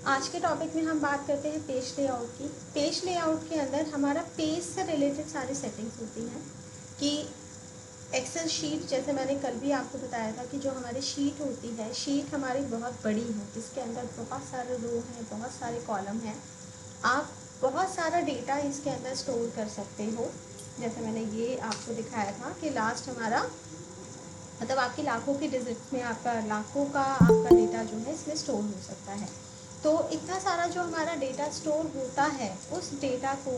आज के टॉपिक में हम बात करते हैं पेज लेआउट की। पेज लेआउट के अंदर हमारा पेज से रिलेटेड सारी सेटिंग्स होती हैं कि एक्सेल शीट, जैसे मैंने कल भी आपको बताया था कि जो हमारी शीट होती है, शीट हमारी बहुत बड़ी है, इसके अंदर बहुत सारे रो हैं, बहुत सारे कॉलम हैं। आप बहुत सारा डेटा इसके अंदर स्टोर कर सकते हो। जैसे मैंने ये आपको दिखाया था कि लास्ट हमारा मतलब आपकी लाखों की डिजिट में आपका लाखों का आपका डेटा जो है इसमें स्टोर हो सकता है। तो इतना सारा जो हमारा डेटा स्टोर होता है, उस डेटा को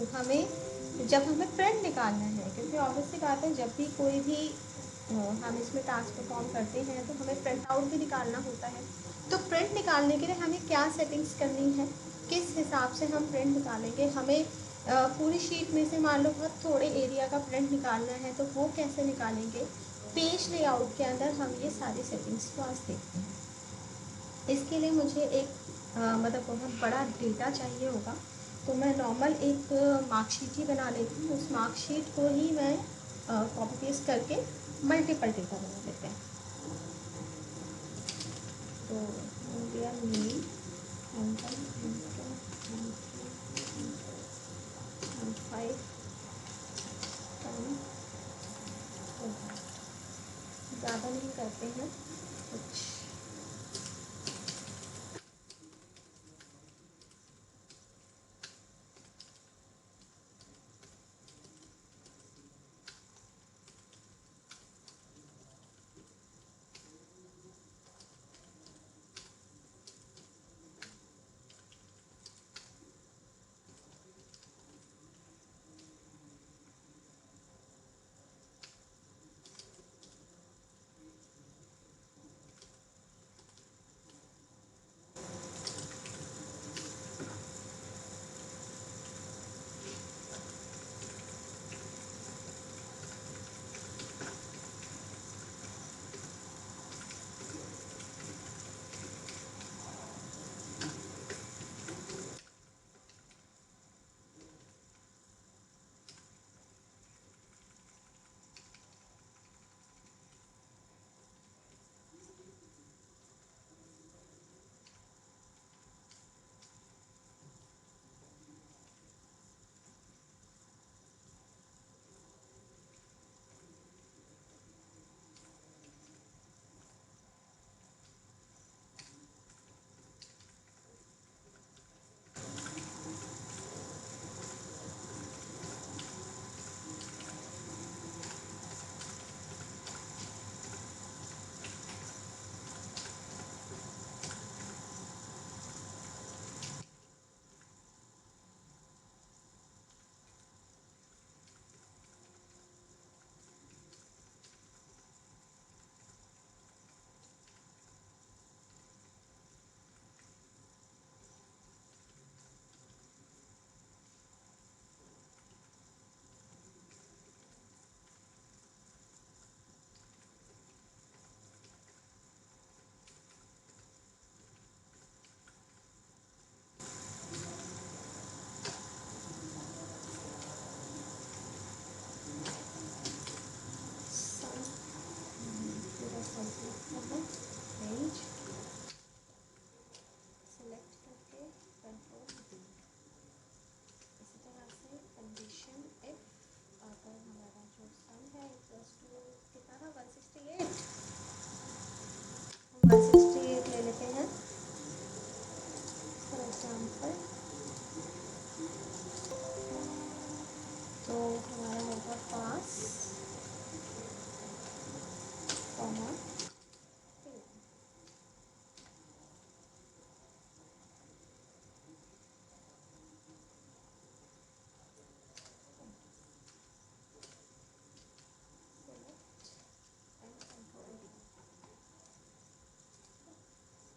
जब हमें प्रिंट निकालना है, क्योंकि ऑब्वियसली बात है, जब भी कोई भी हम इसमें टास्क परफॉर्म करते हैं तो हमें प्रिंट आउट भी निकालना होता है। तो प्रिंट निकालने के लिए हमें क्या सेटिंग्स करनी है, किस हिसाब से हम प्रिंट निकालेंगे, हमें पूरी शीट में से मान लो बहुत थोड़े एरिया का प्रिंट निकालना है तो वो कैसे निकालेंगे। पेज लेआउट के अंदर हम ये सारी सेटिंग्स को आज देखते हैं। इसके लिए मुझे एक मतलब बहुत बड़ा डेटा चाहिए होगा, तो मैं नॉर्मल एक मार्कशीट ही बना लेती हूँ। उस मार्कशीट को ही मैं कॉपी पेस्ट करके मल्टीपल डेटा बना लेते हैं। तो इंडिया मेल फाइव ज़्यादा नहीं करते हैं कुछ। सेलेक्ट करके कंट्रोल डी, इसी तरह से कंडीशन इफ अगर हमारा जो सम है इक्वल्स टू कितना था 168, 168 ले लेते हैं फॉर एग्जाम्पल। तो हमारा होगा पास कॉमा।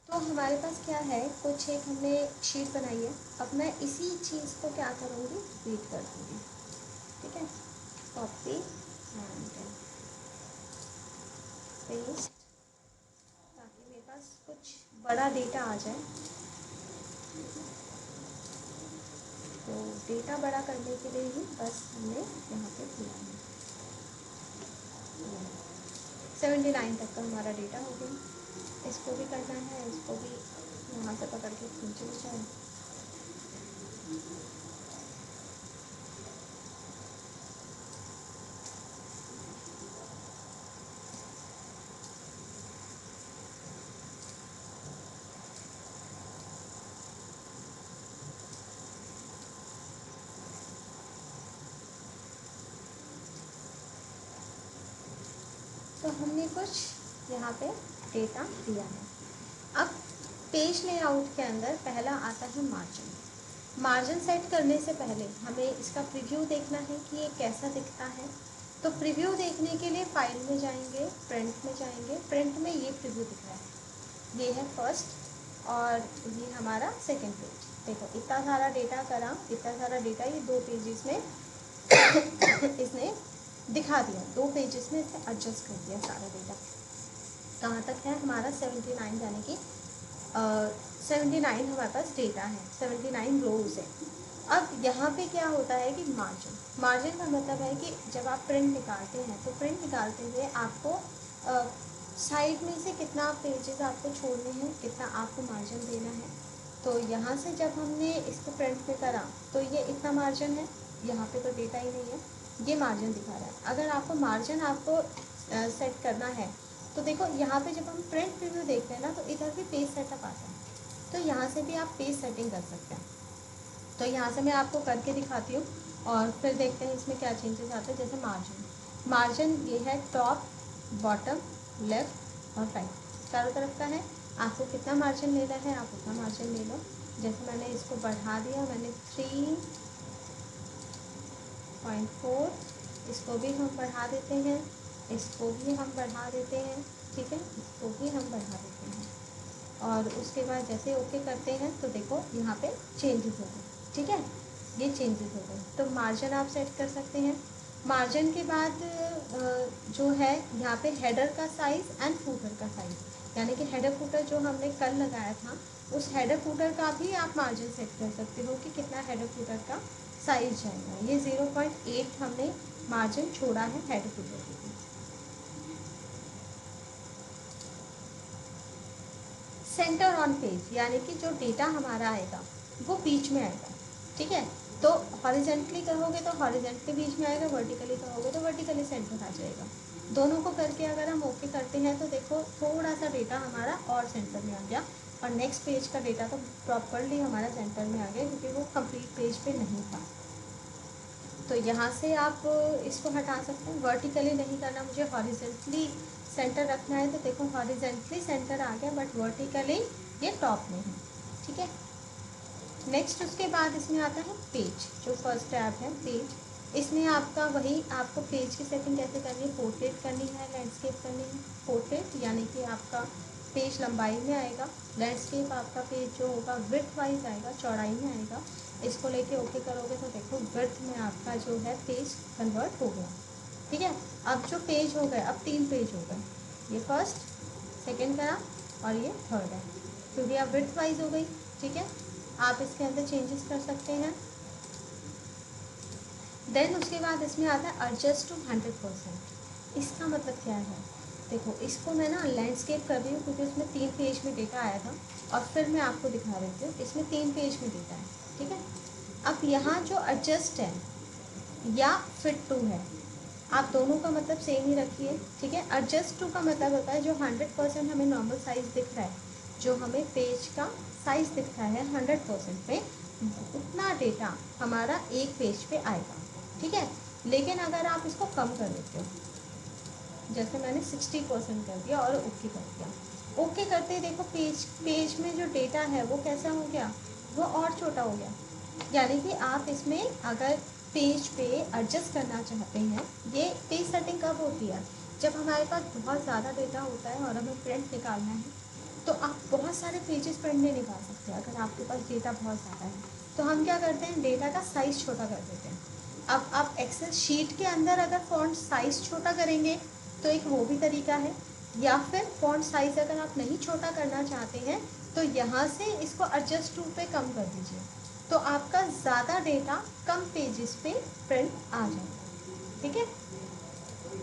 तो हमारे पास क्या है, कुछ एक हमने शीट बनाई है। अब मैं इसी चीज़ को क्या करूँगी, रीड कर दूँगी। ठीक है, कॉपी एंड पेस्ट, ताकि मेरे पास कुछ बड़ा डेटा आ जाए। तो डेटा बड़ा करने के लिए ही बस हमने यहाँ पे किया है। 79 तक का हमारा डेटा हो गया। इसको भी करना है, इसको भी यहाँ से पकड़ के खींच लो जाए। तो हमने कुछ यहाँ पे डेटा दिया है। अब पेज लेआउट के अंदर पहला आता है मार्जिन। मार्जिन सेट करने से पहले हमें इसका प्रीव्यू देखना है कि ये कैसा दिखता है। तो प्रीव्यू देखने के लिए फाइल में जाएंगे, प्रिंट में जाएंगे, प्रिंट में ये प्रीव्यू दिख रहा है, ये है फर्स्ट और ये हमारा सेकंड पेज। देखो इतना सारा डेटा करा, इतना सारा डेटा ये 2 पेजेस में इसने दिखा दिया, 2 पेजेस में इसने एडजस्ट कर दिया सारा डेटा। कहाँ तक है हमारा 79, यानी कि 79 हमारे पास डेटा है, 79 रोज है। अब यहाँ पे क्या होता है कि मार्जिन का मतलब है कि जब आप प्रिंट निकालते हैं तो प्रिंट निकालते हुए आपको साइड में से कितना पेजेस आपको छोड़ने हैं, कितना आपको मार्जिन देना है। तो यहाँ से जब हमने इसको प्रिंट में करा तो ये इतना मार्जिन है, यहाँ पे तो डेटा ही नहीं है, ये मार्जिन दिखा रहा है। अगर आपको मार्जिन आपको सेट करना है तो देखो यहाँ पे जब हम प्रिंट प्रीव्यू देखते हैं ना तो इधर भी पेज सेटअप आता है, तो यहाँ से भी आप पेज सेटिंग कर सकते हैं। तो यहाँ से मैं आपको करके दिखाती हूँ और फिर देखते हैं इसमें क्या चेंजेस आते हैं। जैसे मार्जिन ये है टॉप, बॉटम, लेफ्ट और राइट, चारों तरफ का है। आपको कितना मार्जिन लेना है आप उतना मार्जिन ले लो। जैसे मैंने इसको बढ़ा दिया, मैंने 3.4, इसको भी हम बढ़ा देते हैं, इसको भी हम बढ़ा देते हैं, ठीक है, इसको भी हम बढ़ा देते हैं। और उसके बाद जैसे ओके करते हैं तो देखो यहाँ पे चेंजेस हो गए, ठीक है, ये चेंजेस हो गए। तो मार्जिन आप सेट कर सकते हैं। मार्जिन के बाद जो है यहाँ पे हेडर का साइज़ एंड फूटर का साइज़, यानी कि हेडर फूटर जो हमने कल लगाया था उस हेडर फूटर का भी आप मार्जिन सेट कर सकते हो कि कितना हेडर फूटर का साइज जाएगा। ये 0.8 हमने मार्जिन छोड़ा है हेडर फूटर के लिए। सेंटर ऑन पेज, यानी कि जो डेटा हमारा आएगा वो बीच में आएगा, ठीक है। तो हॉरिजेंटली कहोगे तो हॉरिजेंटली बीच में आएगा, वर्टिकली कहोगे तो वर्टिकली सेंटर आ जाएगा। दोनों को करके अगर हम ओके करते हैं तो देखो थोड़ा सा डेटा हमारा और सेंटर में आ गया और नेक्स्ट पेज का डेटा तो प्रॉपरली हमारा सेंटर में आ गया क्योंकि वो कंप्लीट पेज पे नहीं था। तो यहाँ से आप इसको हटा सकते हैं। वर्टिकली नहीं करना, मुझे हॉरिजेंटली सेंटर रखना है तो देखो हॉरिजेंटली सेंटर आ गया बट वर्टिकली ये टॉप में है, ठीक है। नेक्स्ट उसके बाद इसमें आता है पेज, जो फर्स्ट टैब है पेज। इसमें आपका वही, आपको पेज की सेटिंग कैसे करनी है, पोर्ट्रेट करनी है, लैंडस्केप करनी है। पोर्ट्रेट यानी कि आपका पेज लंबाई में आएगा, लैंडस्केप आपका पेज जो होगा विड्थ वाइज आएगा, चौड़ाई में आएगा। इसको लेके ओके करोगे तो देखो विड्थ में आपका जो है पेज कन्वर्ट हो गया, ठीक है। अब जो पेज हो गए, अब 3 पेज हो गए, ये फर्स्ट, सेकेंड करा और ये थर्ड है, क्योंकि अब विड्थ वाइज हो गई, ठीक है। आप इसके अंदर चेंजेस कर सकते हैं। देन उसके बाद इसमें आता है एडजस्ट टू 100%। इसका मतलब क्या है, देखो इसको मैं ना लैंडस्केप कर रही हूँ क्योंकि उसमें 3 पेज में डेटा आया था और फिर मैं आपको दिखा रही हूँ इसमें 3 पेज में डेटा है, ठीक है। अब यहाँ जो एडजस्ट है या फिट टू है, आप दोनों का मतलब सेम ही रखिए, ठीक है। एडजस्ट टू का मतलब होता है जो 100% हमें नॉर्मल साइज दिख रहा है, जो हमें पेज का साइज दिख रहा है 100% पे, उतना डेटा हमारा एक पेज पे आएगा, ठीक है। लेकिन अगर आप इसको कम कर देते हो, जैसे मैंने 60% कर दिया और ओके कर दिया, ओके करते ही देखो पेज में जो डेटा है वो कैसा हो गया, वो और छोटा हो गया। यानी कि आप इसमें अगर पेज पे एडजस्ट करना चाहते हैं, ये पेज सेटिंग कब होती है, जब हमारे पास बहुत ज़्यादा डेटा होता है और हमें प्रिंट निकालना है, तो आप बहुत सारे पेजेस प्रिंट नहीं निकाल सकते अगर आपके पास डेटा बहुत ज़्यादा है। तो हम क्या करते हैं, डेटा का साइज़ छोटा कर देते हैं। अब आप एक्सेल शीट के अंदर अगर फॉन्ट साइज़ छोटा करेंगे तो एक वो भी तरीका है, या फिर फॉन्ट साइज़ अगर आप नहीं छोटा करना चाहते हैं तो यहाँ से इसको एडजस्ट टू पे कम कर दीजिए, तो आपका ज़्यादा डेटा कम पेजेस पे प्रिंट आ जाएगा, ठीक है।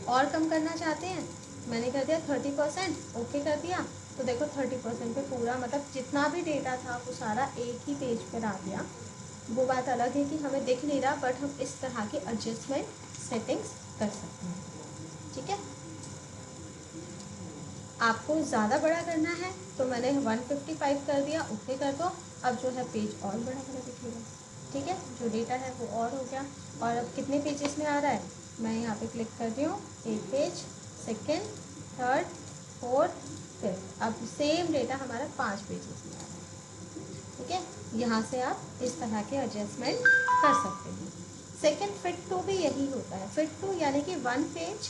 और कम करना चाहते हैं, मैंने कर दिया 30%, ओके कर दिया, तो देखो 30% पे पूरा मतलब जितना भी डेटा था वो सारा एक ही पेज पर आ गया। वो बात अलग है कि हमें दिख नहीं रहा, बट हम इस तरह की एडजस्टमेंट सेटिंग्स कर सकते हैं, ठीक है। आपको ज़्यादा बड़ा करना है तो मैंने 155 कर दिया, ओके कर दो। अब जो है पेज और बड़ा बड़ा दिखेगा, ठीक है, जो डेटा है वो और हो गया। और अब कितने पेजेस में आ रहा है, मैं यहाँ पे क्लिक कर रही हूँ, एक page, second, third, fourth, fifth. अब सेम डेटा हमारा 5 पेजेस में आ रहा है, ठीक है। यहाँ से आप इस तरह के एडजस्टमेंट कर सकते हैं। सेकेंड फिट टू भी यही होता है। फिट टू यानी कि 1 page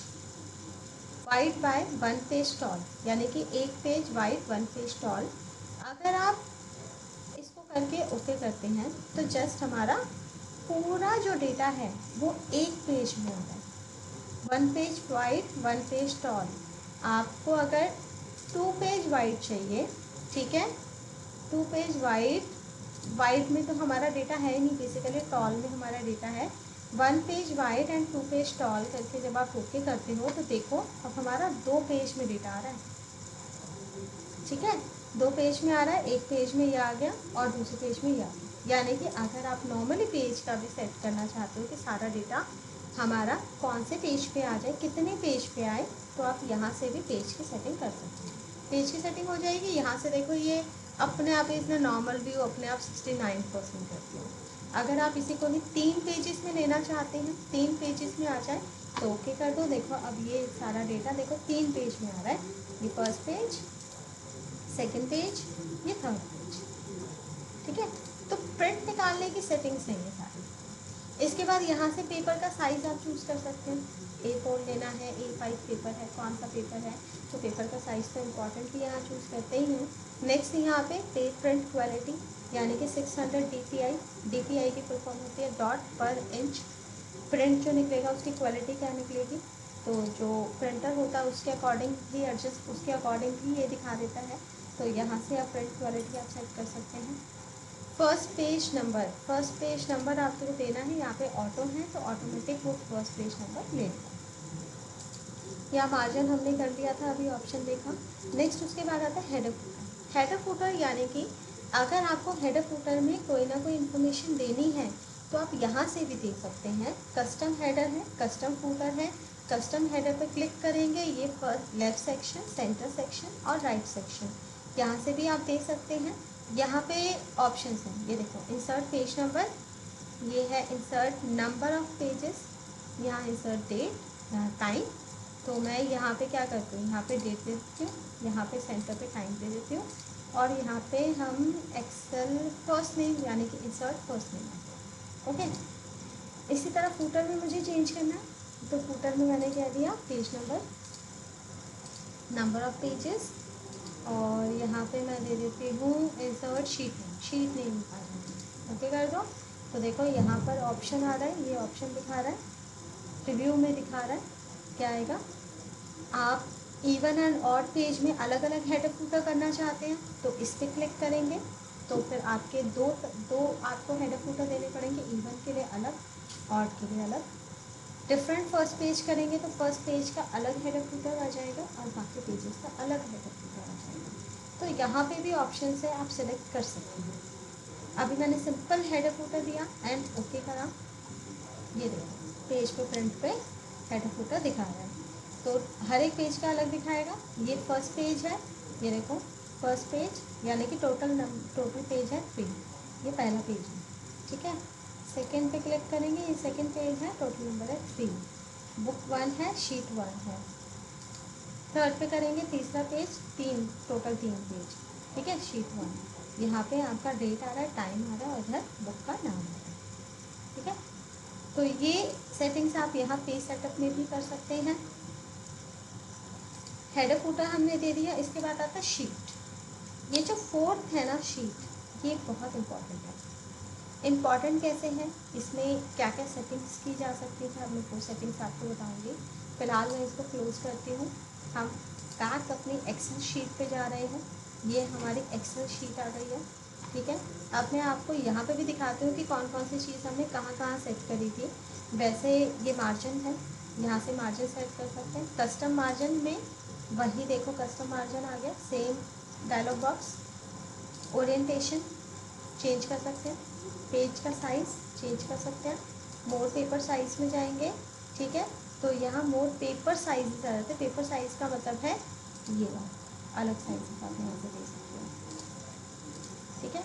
wide by 1 page tall, यानी कि 1 पेज वाइड 1 पेज टॉल। अगर आप इसको करके ओके करते हैं तो जस्ट हमारा पूरा जो डेटा है वो 1 पेज में आता है। 1 पेज वाइड 1 पेज टॉल। आपको अगर 2 पेज वाइड चाहिए, ठीक है, 2 पेज वाइड में तो हमारा डेटा है नहीं, बेसिकली टॉल में हमारा डेटा है। 1 page wide and 2 page tall करके जब आप ओके करते हो तो देखो अब हमारा 2 पेज में डेटा आ रहा है, ठीक है। 2 पेज में आ रहा है, 1 पेज में ये आ गया और दूसरे पेज में ये आ गया। यानी कि अगर आप नॉर्मली पेज का भी सेट करना चाहते हो कि सारा डेटा हमारा कौन से पेज पे आ जाए, कितने पेज पे आए, तो आप यहाँ से भी पेज की सेटिंग कर सकते हैं। पेज की सेटिंग हो जाएगी। यहाँ से देखो ये अपने आप इसने नॉर्मल व्यू अपने आप 69% कर दिया। अगर आप इसी को भी 3 पेजेस में लेना चाहते हैं, 3 पेजेस में आ जाए तो ओके कर दो। देखो अब ये सारा डेटा देखो 3 पेज में आ रहा है। ये फर्स्ट पेज, सेकंड पेज, ये थर्ड पेज, ठीक है। तो प्रिंट निकालने की सेटिंग्स हैं ये सारी। इसके बाद यहाँ से पेपर का साइज़ आप चूज़ कर सकते हैं। A4 लेना है, A5 पेपर है, कौन सा पेपर है, तो पेपर का साइज़ तो इम्पॉर्टेंट ही यहाँ चूज़ करते ही हैं। नेक्स्ट यहाँ पे पेज प्रिंट क्वालिटी, यानी कि 600 DPI की फुल फॉर्म होती है डॉट पर इंच। प्रिंट जो निकलेगा उसकी क्वालिटी क्या निकलेगी, तो जो प्रिंटर होता है उसके अकॉर्डिंग ही एडजस्ट, उसके अकॉर्डिंग ही ये दिखा देता है। तो यहाँ से आप प्रिंट क्वालिटी आप सेट कर सकते हैं। फर्स्ट पेज नंबर आपको देना है। यहाँ पे ऑटो है तो ऑटोमेटिक वो फर्स्ट पेज नंबर ले लेगा। या मार्जिन हमने कर दिया था, अभी ऑप्शन देखा। नेक्स्ट उसके बाद आता है हेडर फुटर। हेडर फुटर यानी कि अगर आपको हेडर फुटर में कोई ना कोई इन्फॉर्मेशन देनी है तो आप यहाँ से भी दे सकते हैं। कस्टम हेडर है, कस्टम फुटर है। कस्टम हेडर पर क्लिक करेंगे, ये first left section, centre section और राइट सेक्शन, यहाँ से भी आप दे सकते हैं। यहाँ पे ऑप्शंस हैं, ये देखो इंसर्ट पेज नंबर, ये है इंसर्ट नंबर ऑफ पेजेस, यहाँ इंसर्ट डेट, यहाँ टाइम। तो मैं यहाँ पे क्या करती हूँ, यहाँ पे डेट दे देती हूँ, यहाँ पे सेंटर पे टाइम दे देती हूँ और यहाँ पे हम एक्सेल फर्स्ट नेम यानी कि इंसर्ट फर्स्ट नेम, ओके। इसी तरह फूटर में मुझे चेंज करना है, तो फूटर में मैंने क्या दिया, page number, number of pages, और यहाँ पे मैं दे देती हूँ इंसर्ट शीट नेम आ रहा है, ओके कर दो। तो देखो यहाँ पर ऑप्शन आ रहा है, ये ऑप्शन दिखा रहा है, रिव्यू में दिखा रहा है क्या आएगा। आप इवन एंड ऑड पेज में अलग अलग हेडर फुटर करना चाहते हैं तो इस पर क्लिक करेंगे तो फिर आपके दो आपको हेडर फुटर देने पड़ेंगे, इवन के लिए अलग, ऑड के लिए अलग। डिफरेंट फर्स्ट पेज करेंगे तो फर्स्ट पेज का अलग हेडर फुटर आ जाएगा और बाकी पेजेस का अलग हेडर फुटर आ जाएगा। तो यहाँ पे भी ऑप्शन से आप सेलेक्ट कर सकते हैं। अभी मैंने सिंपल हेडर फुटर दिया एंड ओके करा, ये देखो पेज पे प्रिंट पे हेडर फुटर दिखा रहा है। तो हर एक पेज का अलग दिखाएगा। ये फर्स्ट पेज है, ये देखो फर्स्ट पेज यानी कि टोटल पेज है 3, ये पहला पेज है, ठीक है। सेकंड पे क्लिक करेंगे, ये सेकंड पेज है, टोटल नंबर है 3, बुक 1 है, शीट 1 है। थर्ड पे करेंगे, तीसरा पेज 3, टोटल 3 पेज, ठीक है, शीट 1। यहाँ पे आपका डेट आ रहा है, टाइम आ रहा है और इधर बुक का नाम आ रहा है, ठीक है। तो ये सेटिंग्स आप यहाँ पेज सेटअप में भी कर सकते हैं। हेडर फुटर हमने दे दिया। इसके बाद आता है शीट। ये जो फोर्थ है ना शीट, ये बहुत इम्पॉर्टेंट है। इम्पॉर्टेंट कैसे है, इसमें क्या क्या सेटिंग्स की जा सकती है, मैं वो सेटिंग्स आपको बताऊंगी। फिलहाल मैं इसको क्लोज करती हूँ। हम बैक अपनी एक्सेल शीट पे जा रहे हैं। ये हमारी एक्सेल शीट आ गई है, ठीक है। अब मैं आपको यहाँ पे भी दिखाती हूँ कि कौन कौन सी चीज़ हमने कहाँ कहाँ सेट करी थी। वैसे ये मार्जिन है, यहाँ से मार्जिन सेट कर सकते हैं। कस्टम मार्जिन में वही देखो, कस्टम मार्जिन आ गया, same dialog box. Orientation change कर सकते हैं, पेज का साइज़ चेंज कर सकते हैं। मोर पेपर साइज़ में जाएंगे, ठीक है। तो यहाँ मोर पेपर साइज आ जाते हैं। पेपर साइज़ का मतलब है ये अलग साइज आप यहाँ से दे सकते हैं, ठीक है।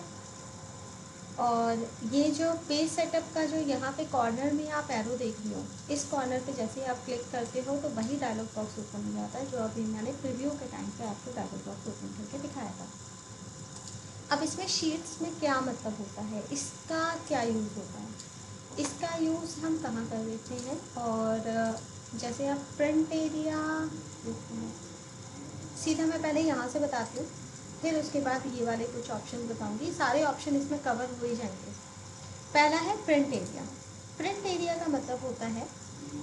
और ये जो पेज सेटअप का जो यहाँ पे कॉर्नर में आप एरो देख रही हो, इस कॉर्नर पे जैसे ही आप क्लिक करते हो तो वही डायलॉग बॉक्स ओपन हो जाता है जो अभी मैंने प्रीव्यू के टाइम पे आपको डायलॉग बॉक्स ओपन करके दिखाया था। अब इसमें शीट्स में क्या मतलब होता है, इसका क्या यूज़ होता है, इसका यूज़ हम कहाँ कर देते हैं। और जैसे आप प्रिंट एरिया, सीधा मैं पहले यहाँ से बताती हूँ, फिर उसके बाद ये वाले कुछ ऑप्शन बताऊँगी। सारे ऑप्शन इसमें कवर हो ही जाएंगे। पहला है प्रिंट एरिया। प्रिंट एरिया का मतलब होता है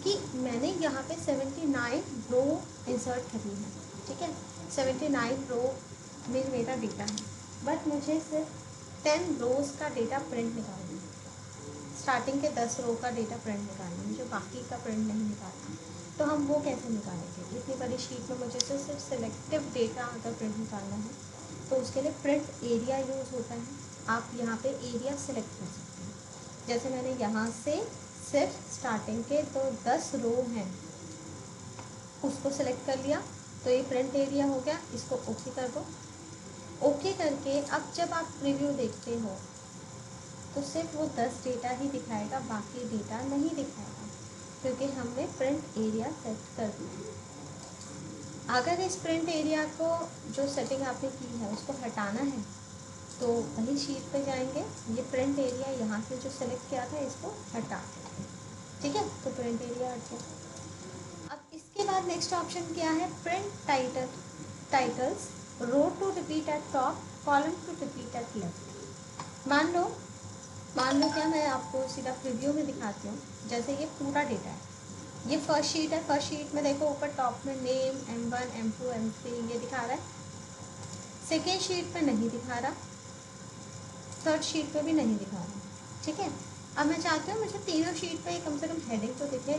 कि मैंने यहाँ पे 79 रो इंसर्ट करनी है, ठीक है। 79 रो में मेरा डेटा है, बट मुझे सिर्फ 10 रोज़ का डेटा प्रिंट निकालना है। स्टार्टिंग के 10 रो का डेटा प्रिंट निकालना है, मुझे बाकी का प्रिंट नहीं निकालना। तो हम वो कैसे निकालेंगे, इतनी बड़ी शीट में मुझे सिर्फ सिलेक्टिव डेटा अगर प्रिंट निकालना है तो उसके लिए प्रिंट एरिया यूज़ होता है। आप यहाँ पे एरिया सेलेक्ट कर सकते हैं। जैसे मैंने यहाँ से सिर्फ स्टार्टिंग के तो 10 रो हैं उसको सेलेक्ट कर लिया, तो ये प्रिंट एरिया हो गया। इसको ओके कर दो। ओके करके अब जब आप प्रीव्यू देखते हो तो सिर्फ वो 10 डेटा ही दिखाएगा, बाकी डेटा नहीं दिखाएगा, क्योंकि हमने प्रिंट एरिया सेट कर दिया। अगर इस प्रिंट एरिया को जो सेटिंग आपने की है उसको हटाना है तो वही शीट पे जाएंगे, ये प्रिंट एरिया यहाँ से जो सेलेक्ट किया था इसको हटा देंगे, ठीक है। तो प्रिंट एरिया हट गया। अब इसके बाद नेक्स्ट ऑप्शन क्या है, print titles, row to repeat at top, column to repeat at left. मान लो क्या, मैं आपको सीधा प्रीव्यू में दिखाती हूँ। जैसे ये पूरा डेटा है, ये फर्स्ट शीट है। फर्स्ट शीट में देखो ऊपर टॉप में नेम, M1, M2, M3 ये दिखा रहा है। सेकेंड शीट पे नहीं दिखा रहा, थर्ड शीट पे भी नहीं दिखा रहा, ठीक है। अब मैं चाहती हूँ मुझे तीनों शीट पे कम से कम हेडिंग तो दिखे।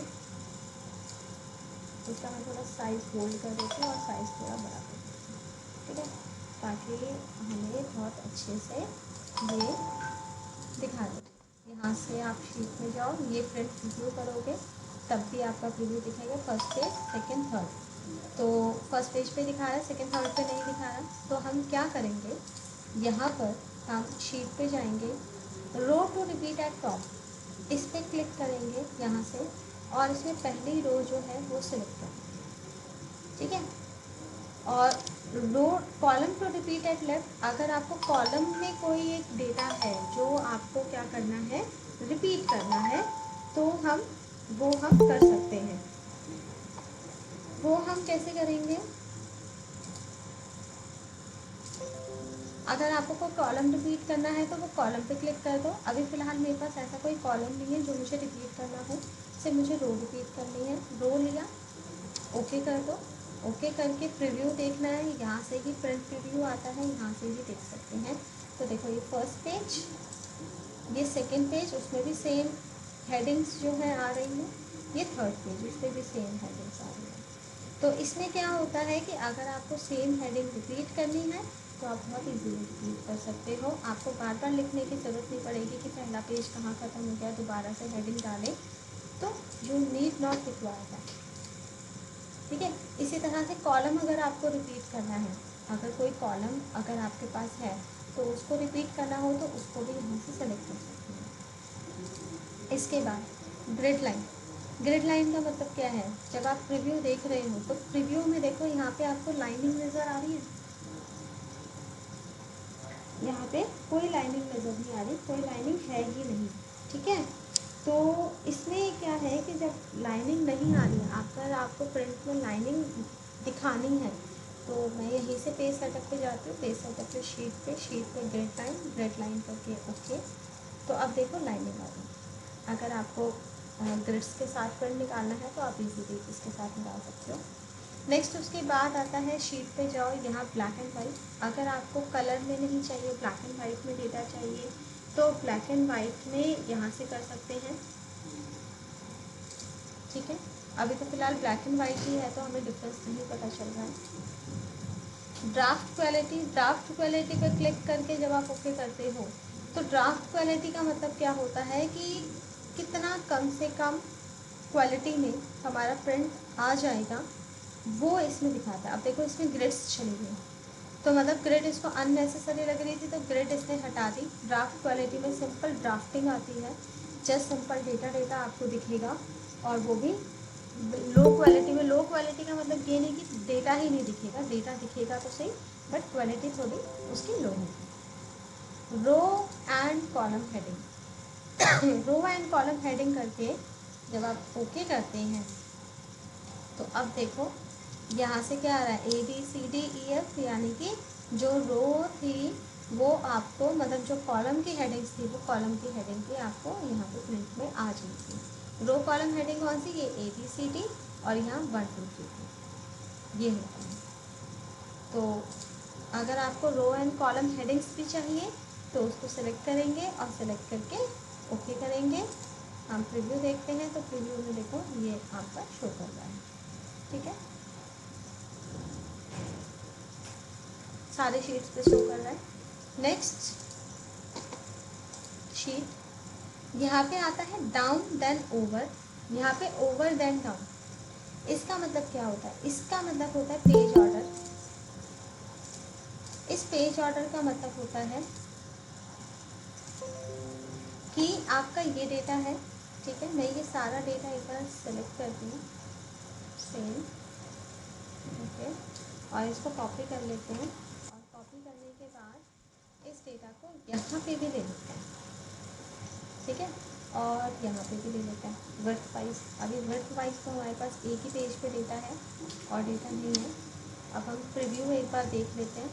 इसका मैं थोड़ा साइज होल्ड कर देती हूँ और साइज थोड़ा बड़ा कर देती हूँ, ठीक है, ताकि हमें बहुत अच्छे से ये दिखा दे। यहाँ से आप शीट में जाओ, ये प्रिंट प्रीव्यू करोगे तब भी आपका प्रीव्यू दिखाएगा, फर्स्ट पेज, सेकंड, थर्ड। तो फर्स्ट पेज पे दिखा रहा है, सेकंड थर्ड पे नहीं दिखा रहा। तो हम क्या करेंगे, यहाँ पर हम शीट पे जाएंगे, रो टू रिपीट एट टॉप, इस पर क्लिक करेंगे यहाँ से, और इसमें पहली रो जो है वो सिलेक्ट करेंगे, ठीक है। और row column to repeat at left, अगर आपको कॉलम में कोई एक डेटा है जो आपको क्या करना है, रिपीट करना है, तो वो हम कर सकते हैं। वो हम कैसे करेंगे, अगर आपको कोई कॉलम रिपीट करना है तो वो कॉलम पे क्लिक कर दो। अभी फ़िलहाल मेरे पास ऐसा कोई कॉलम नहीं है जो मुझे रिपीट करना हो, सिर्फ मुझे रो रिपीट करनी है। रो लिया, ओके कर दो। ओके करके प्रीव्यू देखना है, यहाँ से ही प्रिंट प्रीव्यू आता है, यहाँ से ही देख सकते हैं। तो देखो ये फर्स्ट पेज, ये सेकेंड पेज, उसमें भी सेम हेडिंग्स जो है आ रही हैं। ये थर्ड पेज, उस पर भी सेम हेडिंग्स आ रही हैं। तो इसमें क्या होता है कि अगर आपको सेम हेडिंग रिपीट करनी है तो आप बहुत इजीली रिपीट कर सकते हो। आपको बार बार लिखने की ज़रूरत नहीं पड़ेगी कि पहला पेज कहाँ ख़त्म हो गया, दोबारा से हेडिंग डालें। तो you need not require that, ठीक है। इसी तरह से कॉलम अगर आपको रिपीट करना है, अगर कोई कॉलम अगर आपके पास है तो उसको रिपीट करना हो तो उसको भी यहाँ से सेलेक्ट कर सकते हैं। इसके बाद ग्रिड लाइन का मतलब क्या है, जब आप प्रीव्यू देख रहे हो तो प्रीव्यू में देखो यहाँ पे आपको लाइनिंग नज़र आ रही है, यहाँ पे कोई लाइनिंग नज़र नहीं आ रही, कोई लाइनिंग है ही नहीं, ठीक है। तो इसमें क्या है कि जब लाइनिंग नहीं आ रही है, अगर आपको प्रिंट में लाइनिंग दिखानी है तो मैं यहीं से पेज सेटअप पे जाती हूँ। पेज सेटअप पे शीट पे ग्रिड लाइन करके ओके। तो अब देखो लाइनिंग आ रही। अगर आपको ग्रिड्स के साथ प्रिंट निकालना है तो आप इजीली इसके साथ निकाल सकते हो। नेक्स्ट उसके बाद आता है शीट पे जाओ, यहाँ ब्लैक एंड वाइट। अगर आपको कलर में नहीं चाहिए, ब्लैक एंड वाइट में डेटा चाहिए तो ब्लैक एंड वाइट में यहाँ से कर सकते हैं, ठीक है। अभी तो फिलहाल ब्लैक एंड वाइट ही है तो हमें डिफरेंस नहीं पता चल रहा है। ड्राफ्ट क्वालिटी पर क्लिक करके जब आप ओके करते हो तो ड्राफ्ट क्वालिटी का मतलब क्या होता है कि कितना कम से कम क्वालिटी में हमारा प्रिंट आ जाएगा, वो इसमें दिखाता है। अब देखो इसमें ग्रिड्स चली गई, तो मतलब ग्रिड इसको अननेसेसरी लग रही थी तो ग्रिड इसने हटा दी। ड्राफ्ट क्वालिटी में सिंपल ड्राफ्टिंग आती है, जस्ट सिंपल डेटा आपको दिखेगा, और वो भी लो क्वालिटी में। लो क्वालिटी का मतलब ये नहीं कि डेटा ही नहीं दिखेगा, डेटा दिखेगा तो सही, बट क्वालिटी थोड़ी उसकी लो होगी। Row and column heading row and column heading करके जब आप ओके करते हैं तो अब देखो यहाँ से क्या आ रहा है, ABCDEF, यानी कि जो रो थी वो आपको, मतलब जो कॉलम की हेडिंग्स थी वो कॉलम की हेडिंग की आपको यहाँ पे प्रिंट में आ जाएगी। रो कॉलम हेडिंग कौन सी, ये ABCD, और यहाँ 1 2 3 4 ये होता है। तो अगर आपको रो एंड कॉलम हेडिंग्स भी चाहिए तो उसको सिलेक्ट करेंगे और सिलेक्ट करके ओके करेंगे। हम प्रीव्यू देखते हैं तो प्रीव्यू में देखो ये आपका शो कर रहा है, ठीक है, सारे शीट्स पे शो कर रहा है। नेक्स्ट शीट, यहाँ पे आता है डाउन देन ओवर, यहाँ पे ओवर देन डाउन। इसका मतलब क्या होता है, इसका मतलब होता है पेज ऑर्डर। इस पेज ऑर्डर का मतलब होता है कि आपका ये डेटा है, ठीक है, मैं ये सारा डेटा एक बार सेलेक्ट करती हूँ, सेम, ओके, और इसको कॉपी कर लेते हैं, और कॉपी करने के बाद इस डेटा को यहाँ पे भी ले लेते हैं, ठीक है, और यहाँ पे भी ले लेते हैं वर्थ वाइज। अभी वर्थ वाइज तो हमारे पास एक ही पेज पे डेटा है और डेटा नहीं है। अब हम प्रीव्यू एक बार देख लेते हैं,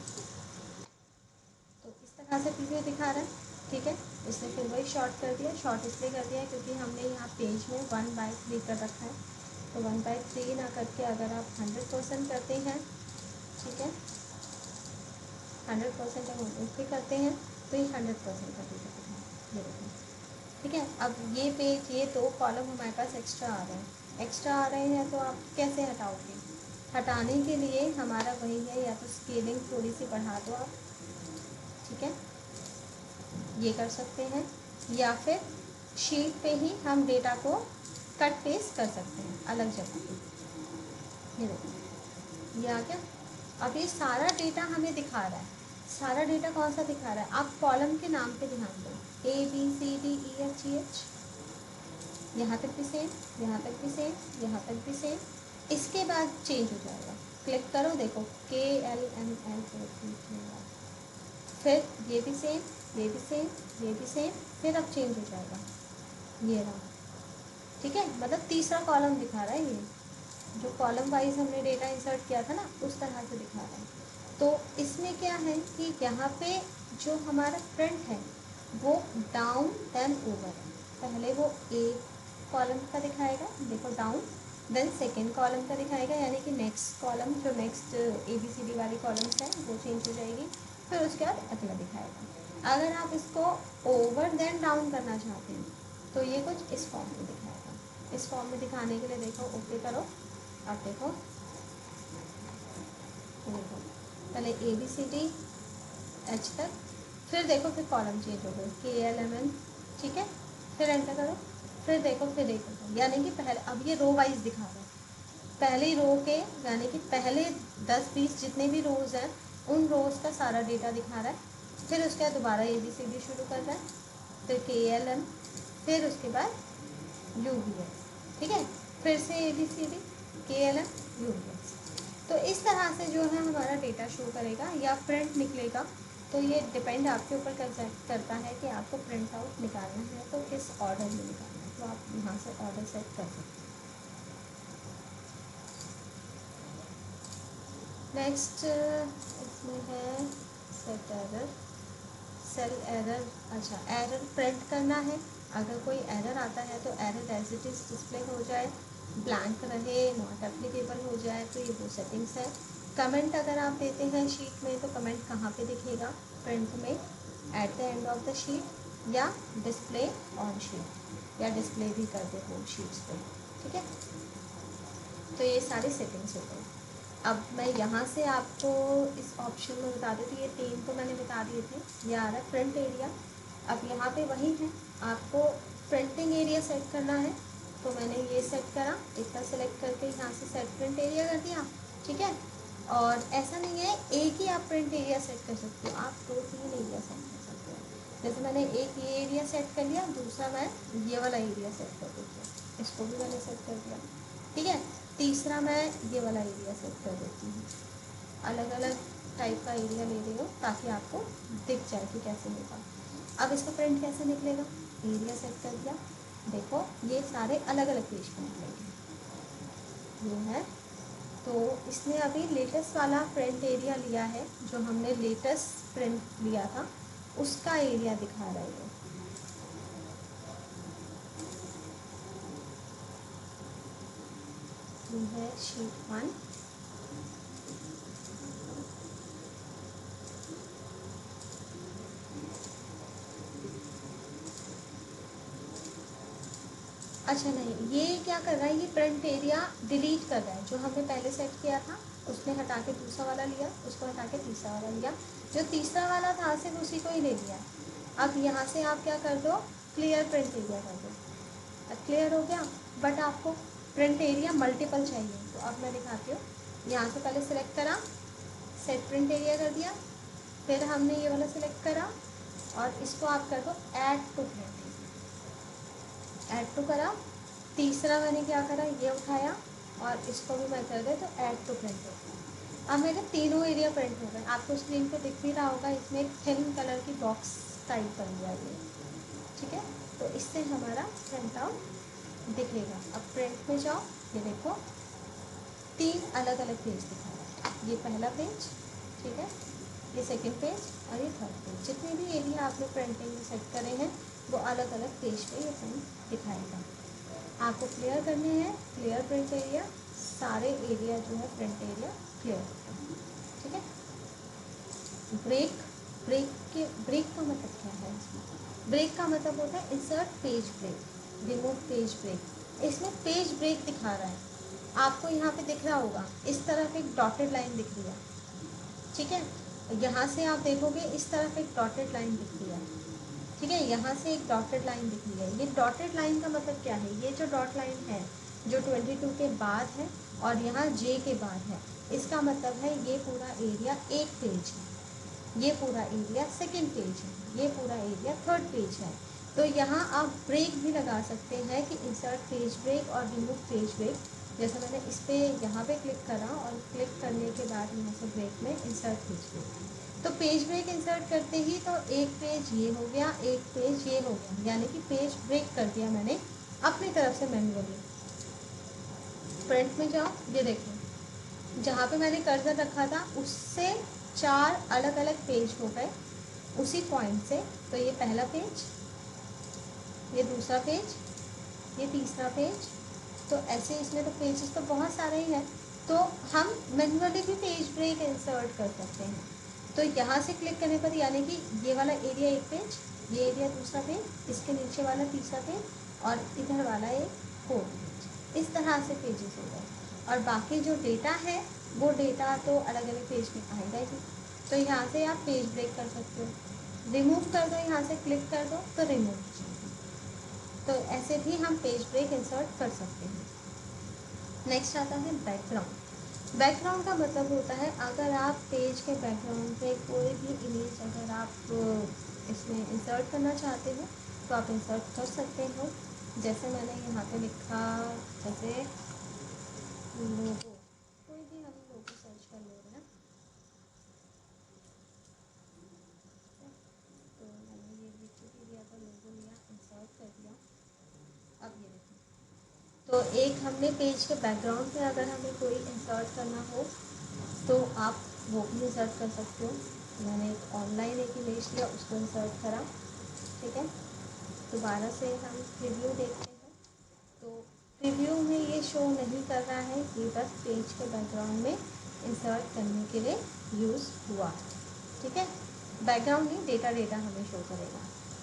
तो इस तरह से प्रीव्यू दिखा रहा है, ठीक है। इसने फिर वही शॉर्ट कर दिया, शॉर्ट इसलिए कर दिया क्योंकि हमने यहाँ पेज में 1/3 कर रखा है, तो 1/3 ना करके अगर आप 100% करते हैं, ठीक है, 100% जब हम ओके करते हैं तो ये 100% का डेटा दिखा, ये देखो, ठीक है। अब ये पेज, ये 2 कॉलम हमारे पास एक्स्ट्रा आ रहे हैं, एक्स्ट्रा आ रहे हैं तो आप कैसे हटाओगे। हटाने के लिए हमारा वही है, या तो स्केलिंग थोड़ी सी बढ़ा दो आप, ठीक है, ये कर सकते हैं, या फिर शीट पे ही हम डेटा को कट पेस्ट कर सकते हैं अलग जगह पे। ये देखो ये आ गया। अब ये सारा डेटा हमें दिखा रहा है, सारा डेटा कौन सा दिखा रहा है, आप कॉलम के नाम पे ध्यान दो, ABCDEFGH, यहाँ तक भी सेम, यहाँ तक भी सेम, यहाँ तक भी सेम। इसके बाद चेंज हो जाएगा, क्लिक करो, देखो KLML, फिर ये भी सेम, ये भी सेम, ये भी सेम, फिर अब चेंज हो जाएगा, ये रहा, ठीक है। मतलब तीसरा कॉलम दिखा रहा है, ये जो कॉलम वाइज हमने डेटा इंसर्ट किया था ना उस तरह से दिखा रहा है। तो इसमें क्या है कि यहाँ पे जो हमारा प्रिंट है वो डाउन देन ओवर है, पहले वो एक कॉलम का दिखाएगा, देखो डाउन, देन सेकेंड कॉलम का दिखाएगा, यानी कि नेक्स्ट कॉलम, जो नेक्स्ट ABCD वाली कॉलम्स है वो चेंज हो जाएगी, फिर उसके बाद अगला दिखाएगा। अगर आप इसको ओवर देन डाउन करना चाहते हैं तो ये कुछ इस फॉर्म में दिखाएगा। इस फॉर्म में दिखाने के लिए देखो ओके करो, अब देखो, देखो पहले ABCDH तक, फिर देखो फिर कॉलम चेंज हो गए KLMN, ठीक है, फिर एंटर करो, फिर देखो फिर देखो, यानी कि पहले अब ये रो वाइज दिखा रहा है, पहली रो के, यानी कि पहले 10-20 जितने भी रोज़ हैं उन रोज़ का सारा डेटा दिखा रहा है, फिर उसके बाद दोबारा ABCD शुरू कर रहा है, फिर KLM, फिर उसके बाद UVS, ठीक है, फिर से ABCD KLM UVS। तो इस तरह से जो है हमारा डेटा शो करेगा या प्रिंट निकलेगा। तो ये डिपेंड आपके ऊपर करता है कि आपको प्रिंट आउट निकालना है तो किस ऑर्डर में निकालना है, तो आप यहाँ से ऑर्डर सेट कर सकते हैं। नेक्स्ट इसमें है सेट एरर, सेल एरर। अच्छा, एरर प्रिंट करना है, अगर कोई एरर आता है तो error as it is display हो जाए, ब्लैंक रहे, नॉट एप्लीकेबल हो जाए, तो ये वो सेटिंग्स है। कमेंट अगर आप देते हैं शीट में तो कमेंट कहाँ पे दिखेगा, प्रिंट में at the end of the sheet, या डिस्प्ले ऑन शीट, या डिस्प्ले भी कर दे हो शीट्स पे, ठीक है। तो ये सारी सेटिंग्स हो गई। अब मैं यहाँ से आपको इस ऑप्शन में बता देती हूँ, ये 3 तो मैंने बता दिए थे, ये आ रहा है प्रिंट एरिया। अब यहाँ पे वही है, आपको प्रिंटिंग एरिया सेट करना है, तो मैंने ये सेट करा, इतना सेलेक्ट करके यहाँ से सेट प्रिंट एरिया कर दिया, ठीक है। और ऐसा नहीं है एक ही आप प्रिंट एरिया सेट कर सकते हो, आप 2-3 एरिया सेट कर सकते हो। जैसे मैंने एक ये एरिया सेट कर लिया, दूसरा मैं ये वाला एरिया सेट कर देती हूँ, इसको भी मैंने सेट कर दिया, ठीक है। तीसरा मैं ये वाला एरिया सेट कर देती हूँ। अलग अलग टाइप का एरिया ले रही हो ताकि आपको दिख जाए कि कैसे होगा। अब इसका प्रिंट कैसे निकलेगा, एरिया सेट कर दिया, देखो ये सारे अलग अलग पेज पर निकलेंगे, ये है। तो इसने अभी लेटेस्ट वाला प्रिंट एरिया लिया है, जो हमने लेटेस्ट प्रिंट लिया था उसका एरिया दिखा रहा है ये है शीट 1। अच्छा नहीं, ये क्या कर रहा है, ये प्रिंट एरिया डिलीट कर रहा है। जो हमने पहले सेट किया था उसने हटा के दूसरा वाला लिया, उसको हटा के तीसरा वाला लिया, जो तीसरा वाला था सिर्फ उसी को ही ले लिया। अब यहाँ से आप क्या कर दो, क्लियर प्रिंट एरिया कर दो। अब क्लियर हो गया, बट आपको प्रिंट एरिया मल्टीपल चाहिए, तो अब मैं दिखाती हूँ। यहाँ से पहले सेलेक्ट करा, सेट प्रिंट एरिया कर दिया, फिर हमने ये वाला सिलेक्ट करा और इसको आप कर दो add to print, add to करा। तीसरा मैंने क्या करा, ये उठाया और इसको भी मैं कर दे तो ऐड टू प्रिंट हो गया। अब मेरे तीनों एरिया प्रिंट हो गए, आपको स्क्रीन पे दिख भी रहा होगा, इसमें एक थिन कलर की बॉक्स टाइप बन गया ये, ठीक है। तो इससे हमारा प्रिंट आउट दिखेगा। अब प्रिंट में जाओ, ये देखो 3 अलग अलग पेज दिखा रहा है, ये पहला पेज, ठीक है, ये सेकंड पेज और ये थर्ड पेज। जितने भी एरिया आपने प्रिंटिंग में सेट करे हैं वो अलग अलग पेज पे ये प्रिंट दिखाएगा। आपको क्लियर करने हैं, क्लियर प्रिंट एरिया, सारे एरिया जो है प्रिंट एरिया क्लियर होते हैं, ठीक है। ब्रेक, ब्रेक का मतलब क्या है, इसमें ब्रेक का मतलब होता है insert page break, remove page break. इसमें पेज ब्रेक दिखा रहा है, आपको यहाँ पे दिख रहा होगा इस तरफ एक डॉटेड लाइन दिख रही है, ठीक है। यहाँ से आप देखोगे इस तरफ एक डॉटेड लाइन दिख रही है, ठीक है, यहाँ से एक डॉटेड लाइन दिख रही है। ये डॉटेड लाइन का मतलब क्या है, ये जो डॉट लाइन है जो 22 के बाद है और यहाँ जे के बाद है, इसका मतलब है ये पूरा एरिया एक पेज है, ये पूरा एरिया सेकंड पेज है, ये पूरा एरिया थर्ड पेज है। तो यहाँ आप ब्रेक भी लगा सकते हैं कि इंसर्ट पेज ब्रेक और रिमूव पेज ब्रेक। जैसे मैंने इस पर यहाँ पे क्लिक करा और क्लिक करने के बाद यहाँ से ब्रेक में इंसर्ट पेज ब्रेक, तो पेज ब्रेक इंसर्ट करते ही तो एक पेज ये हो गया, एक पेज ये हो गया, यानी कि पेज ब्रेक कर दिया मैंने अपनी तरफ से मैन्युअली। प्रिंट में जाओ, ये देखो जहाँ पे मैंने कर्सर रखा था उससे 4 अलग अलग पेज हो गए उसी पॉइंट से। तो ये पहला पेज, ये दूसरा पेज, ये तीसरा पेज, तो ऐसे इसमें तो पेजेस तो बहुत सारे ही हैं, तो हम मैन्युअली भी पेज ब्रेक इंसर्ट कर सकते हैं। तो यहाँ से क्लिक करने पर यानी कि ये वाला एरिया एक पेज, ये एरिया दूसरा पेज, इसके नीचे वाला तीसरा पेज और इधर वाला एक फोर्थ पेज, इस तरह से पेजेस हो गए। और बाकी जो डेटा है वो डेटा तो अलग अलग पेज में आएगा ही। तो यहाँ से आप पेज ब्रेक कर सकते हो, रिमूव कर दो, यहाँ से क्लिक कर दो तो रिमूव, तो ऐसे भी हम पेज ब्रेक इंसर्ट कर सकते हैं। नेक्स्ट आता है बैकग्राउंड। बैकग्राउंड का मतलब होता है अगर आप पेज के बैकग्राउंड पे कोई भी इमेज अगर आप इसमें इंसर्ट करना चाहते हो तो आप इंसर्ट कर सकते हो। जैसे मैंने यहाँ पे लिखा, जैसे लोगो, कोई भी हम लोगो सर्च कर ले रहे हैं, तो मैंने ये विकिपीडिया का लोगो लिया, इंसर्ट कर दिया। अब ये देखो, तो एक हमने पेज के बैकग्राउंड में अगर हमें कोई इंसर्ट करना हो तो आप वो भी इंसर्ट कर सकते हो। मैंने एक ऑनलाइन एक इमेज लिया, उसको इंसर्ट करा, ठीक है। दोबारा से हम प्रीव्यू देखते हैं, तो प्रीव्यू में ये शो नहीं कर रहा है, ये बस पेज के बैकग्राउंड में इंसर्ट करने के लिए यूज़ हुआ, ठीक है। बैकग्राउंड नहीं, डेटा हमें शो करेगा।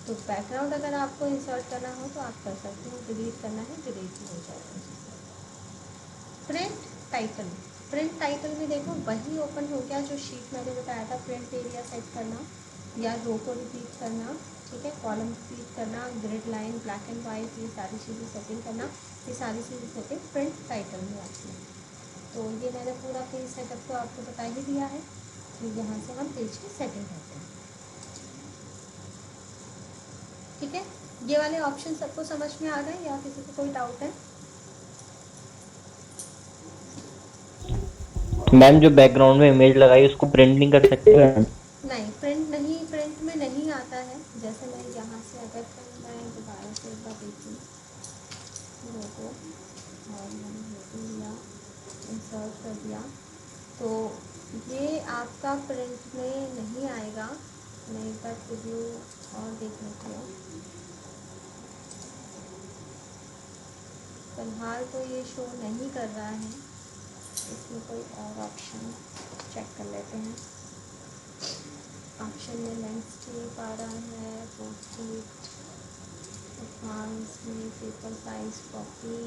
तो बैकग्राउंड अगर आपको इंसर्ट करना हो तो आप कर सकते हो, डिलीट करना है डिलीट भी हो जाएगा। प्रिंट टाइटल, प्रिंट टाइटल में देखो वही ओपन हो गया जो शीट मैंने बताया था, प्रिंट एरिया सेट करना या रो को रिपीट करना, ठीक है, कॉलम रिपीट करना, grid line, black and white, ये सारी चीज़ें सेटिंग करना, ये सारी चीज़ें सेटिंग प्रिंट टाइटल में आती है। तो ये मैंने पूरा पेज सेटअप तो आपको बता ही दिया है कि यहाँ से हम पेज की सेटिंग करते हैं। ठीक है, ये वाले ऑप्शन सबको समझ में आ गए या किसी को कोई डाउट है? मैम जो बैकग्राउंड में इमेज लगाई उसको प्रिंट नहीं कर सकते मैम? नहीं, प्रिंट नहीं, प्रिंट में नहीं आता है। जैसे मैं यहाँ से अगर मैं दोबारा से एक बार देखूँ लोगो और मैंने लोगो लिया, इंसर्ट कर दिया, तो ये आपका प्रिंट में नहीं आएगा। मैं एक बार प्रीव्यू और देख लेती हूँ। फिलहाल तो ये शो नहीं कर रहा है, इसमें कोई और ऑप्शन चेक कर लेते हैं। ऑप्शन में लैंडस्केप आ रहा है, पोर्ट्रेट, एडवांस में पेपर साइज कॉपी,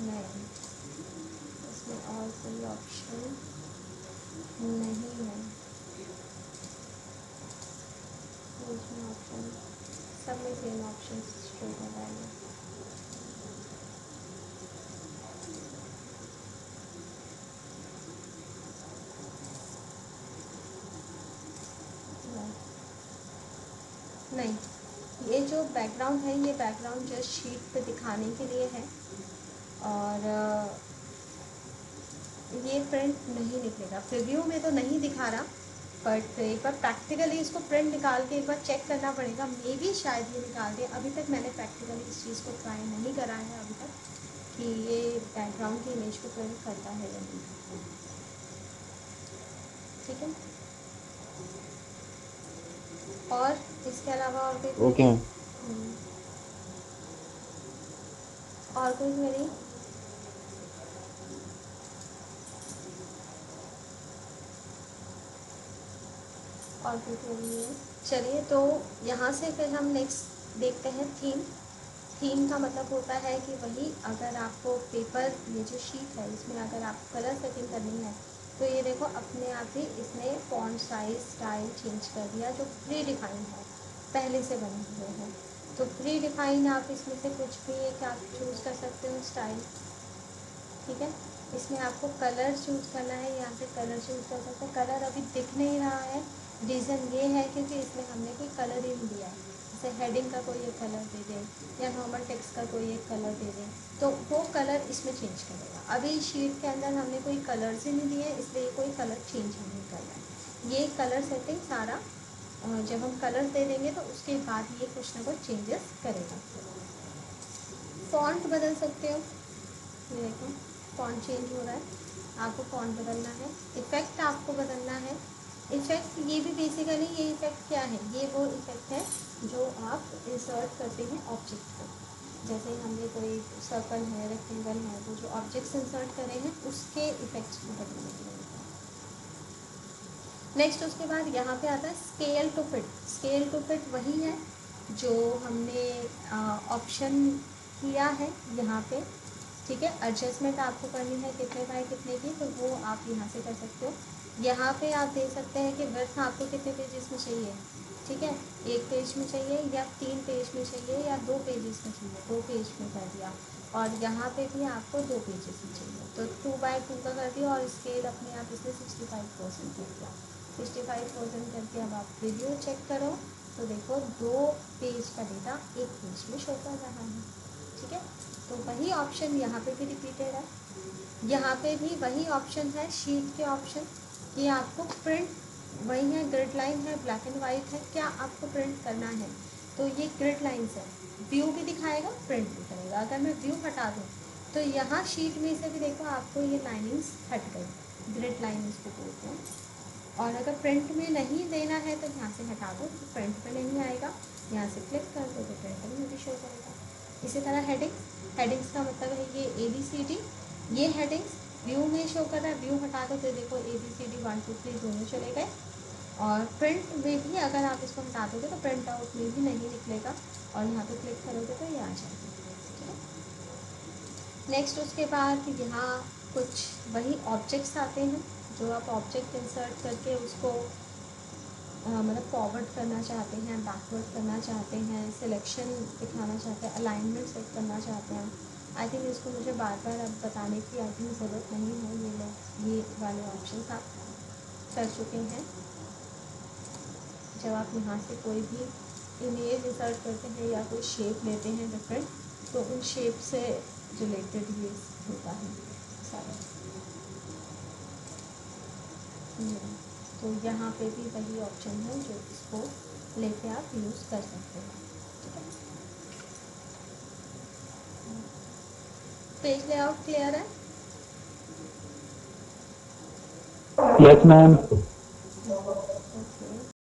नहीं, इसमें और कोई ऑप्शन नहीं है। इसमें ऑप्शन सब में सेम ऑप्शन शो कर रहा है। नहीं, ये जो बैकग्राउंड है ये बैकग्राउंड जस्ट शीट पे दिखाने के लिए है और ये प्रिंट नहीं निकलेगा। प्रीव्यू में तो नहीं दिखा रहा, बट एक बार प्रैक्टिकली इसको प्रिंट निकाल के एक बार चेक करना पड़ेगा। मे भी शायद ये निकाल दे। अभी तक मैंने प्रैक्टिकली इस चीज़ को ट्राई नहीं करा है अभी तक कि ये बैकग्राउंड की इमेज को प्रिंट करता है या नहीं। ठीक है, और इसके अलावा और कोई ओके क्वेरी? मैम। और कोई क्वेरी? और कोई क्वेरी है? चलिए, तो यहाँ से फिर हम नेक्स्ट देखते हैं थीम। थीम का मतलब होता है कि वही अगर आपको पेपर, ये जो शीट है इसमें अगर आप कलर सेटिंग करनी है तो ये देखो अपने आप ही इसने फॉन्ट साइज स्टाइल चेंज कर दिया, जो प्री डिफाइन है, पहले से बने हुए हैं। तो प्री डिफाइन आप इसमें से कुछ भी एक आप चूज़ कर सकते हो स्टाइल। ठीक है, इसमें आपको कलर चूज़ करना है, यहाँ से कलर चूज़ कर सकते हैं। कलर अभी दिख नहीं रहा है, रीज़न ये है क्योंकि इसमें हमने कोई कलर ही नहीं दिया है। जैसे हेडिंग का कोई एक कलर दे दें या नॉर्मल टेक्स्ट का कोई एक कलर दे दें, तो वो कलर इसमें चेंज करेगा। अभी शीट के अंदर हमने कोई कलर्स ही नहीं दिए, इसलिए कोई कलर चेंज नहीं कर रहा है। ये कलर सेटिंग सारा जब हम कलर दे देंगे तो उसके बाद ये कुछ ना कुछ चेंजेस करेगा। फॉन्ट बदल सकते हो, ये देखो फॉन्ट चेंज हो रहा है, आपको फॉन्ट बदलना है। इफ़ेक्ट आपको बदलना है। इफ़ेक्ट ये भी बेसिकली, ये इफ़ेक्ट क्या है, ये वो इफ़ेक्ट है जो आप इंसर्ट करते हैं ऑब्जेक्ट को। जैसे हमने कोई सर्कल है, रेक्टेंगल है, वो जो ऑब्जेक्ट्स इंसर्ट करे हैं उसके इफ़ेक्ट्स को बदलने के लिए होता है। नेक्स्ट उसके बाद यहाँ पे आता है scale to fit. Scale to fit वही है जो हमने ऑप्शन किया है यहाँ पे। ठीक है, एडजस्टमेंट आपको करनी है कितने बाय कितने की, तो वो आप यहाँ से कर सकते हो। यहाँ पे आप दे सकते हैं कि वर्थ आपको कितने पेजेस में चाहिए। ठीक है, एक पेज में चाहिए या 3 पेज में चाहिए या 2 पेजेस में चाहिए, 2 पेज में कर दिया। और यहाँ पे भी आपको 2 पेजेस में चाहिए तो 2x2 का कर दिया और स्केल अपने आप इसने 65% कर दिया। 65% करके अब आप वीडियो चेक करो तो देखो 2 पेज का डेटा एक पेज में शो कर रहा है। ठीक है, तो वही ऑप्शन यहाँ पे भी रिपीटेड है। यहाँ पे भी वही ऑप्शन है शीट के ऑप्शन कि आपको प्रिंट, वही है ग्रिड लाइन है, ब्लैक एंड वाइट है, क्या आपको प्रिंट करना है। तो ये ग्रिड लाइन्स है, व्यू भी दिखाएगा प्रिंट भी करेगा। अगर मैं व्यू हटा दूँ तो यहाँ शीट में से भी देखो आपको ये लाइनिंग्स हट गई, ग्रिड लाइन इसको बोलते हैं। और अगर प्रिंट में नहीं देना है तो यहाँ से हटा दो तो प्रिंट में नहीं आएगा, यहाँ से क्लिक कर दो तो प्रिंट में भी शो करेगा। इसी तरह हेडिंग्स, हेडिंग्स का मतलब है ये ABCD, ये हेडिंग्स व्यू में शो कर रहा है, व्यू हटा दो तो देखो ABCD 1 2 3 दोनों चले गए। और प्रिंट में भी अगर आप इसको हटा दोगे तो प्रिंट आउट में भी नहीं निकलेगा और यहाँ पे क्लिक करोगे तो ये आ जाएगा। ठीक है, नेक्स्ट उसके बाद यहाँ कुछ वही ऑब्जेक्ट्स आते हैं जो आप ऑब्जेक्ट इंसर्ट करके उसको मतलब फॉरवर्ड करना चाहते हैं, बैकवर्ड करना चाहते हैं, सिलेक्शन दिखाना चाहते हैं, अलाइनमेंट सेट करना चाहते हैं। आई थिंक इसको मुझे बार बार अब बताने की आई थिंक ज़रूरत नहीं है। ये वाले ऑप्शन आप कर चुके हैं। जब आप यहाँ से कोई भी इमेज इंसर्ट करते हैं या कोई शेप लेते हैं डिफरेंट, तो उन शेप से रिलेटेड ये होता है सारा। तो यहाँ पे भी वही ऑप्शन है जो इसको लेके आप यूज़ कर सकते हैं। ठीक है, पेज लेआउट क्लियर है? Yes ma'am.